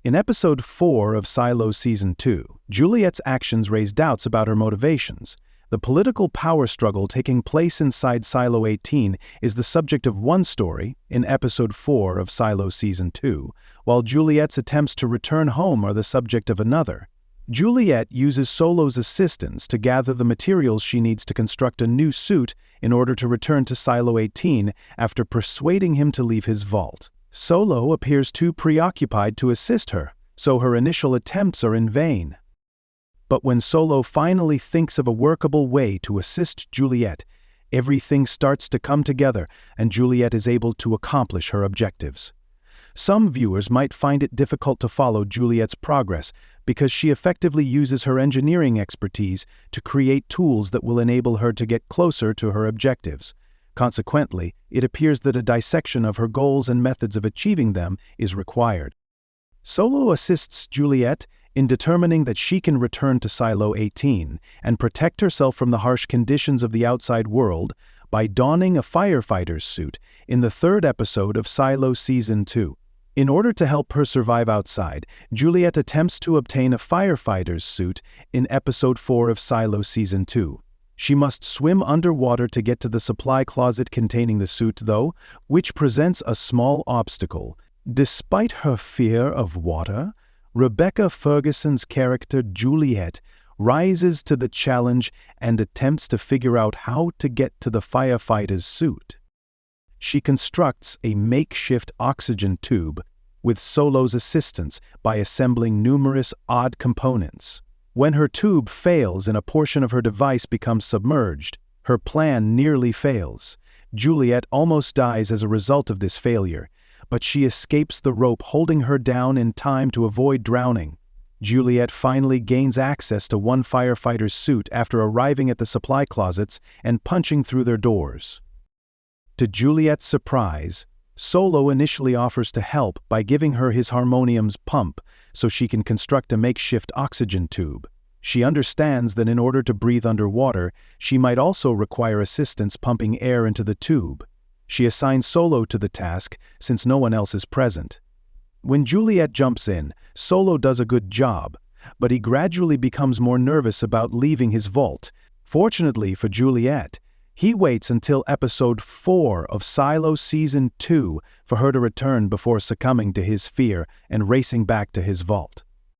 In episode 4 of Silo Season 2, Juliette's actions raise doubts about her motivations. The political power struggle taking place inside Silo 18 is the subject of one story in episode 4 of Silo Season 2, while Juliette's attempts to return home are the subject of another. Juliette uses Solo's assistance to gather the materials she needs to construct a new suit in order to return to Silo 18 after persuading him to leave his vault. Solo appears too preoccupied to assist her, so her initial attempts are in vain. But when Solo finally thinks of a workable way to assist Juliette, everything starts to come together and Juliette is able to accomplish her objectives. Some viewers might find it difficult to follow Juliette's progress because she effectively uses her engineering expertise to create tools that will enable her to get closer to her objectives. Consequently, it appears that a dissection of her goals and methods of achieving them is required. Solo assists Juliette in determining that she can return to Silo 18 and protect herself from the harsh conditions of the outside world by donning a firefighter's suit in the third episode of Silo Season 2. In order to help her survive outside, Juliette attempts to obtain a firefighter's suit in episode 4 of Silo Season 2. She must swim underwater to get to the supply closet containing the suit, though, which presents a small obstacle. Despite her fear of water, Rebecca Ferguson's character Juliette rises to the challenge and attempts to figure out how to get to the firefighter's suit. She constructs a makeshift oxygen tube with Solo's assistance by assembling numerous odd components. When her tube fails and a portion of her device becomes submerged, her plan nearly fails. Juliette almost dies as a result of this failure, but she escapes the rope holding her down in time to avoid drowning. Juliette finally gains access to one firefighter's suit after arriving at the supply closets and punching through their doors. To Juliette's surprise, Solo initially offers to help by giving her his harmonium's pump so she can construct a makeshift oxygen tube. She understands that in order to breathe underwater, she might also require assistance pumping air into the tube. She assigns Solo to the task since no one else is present. When Juliette jumps in, Solo does a good job, but he gradually becomes more nervous about leaving his vault. Fortunately for Juliette, he waits until episode 4 of Silo Season 2 for her to return before succumbing to his fear and racing back to his vault.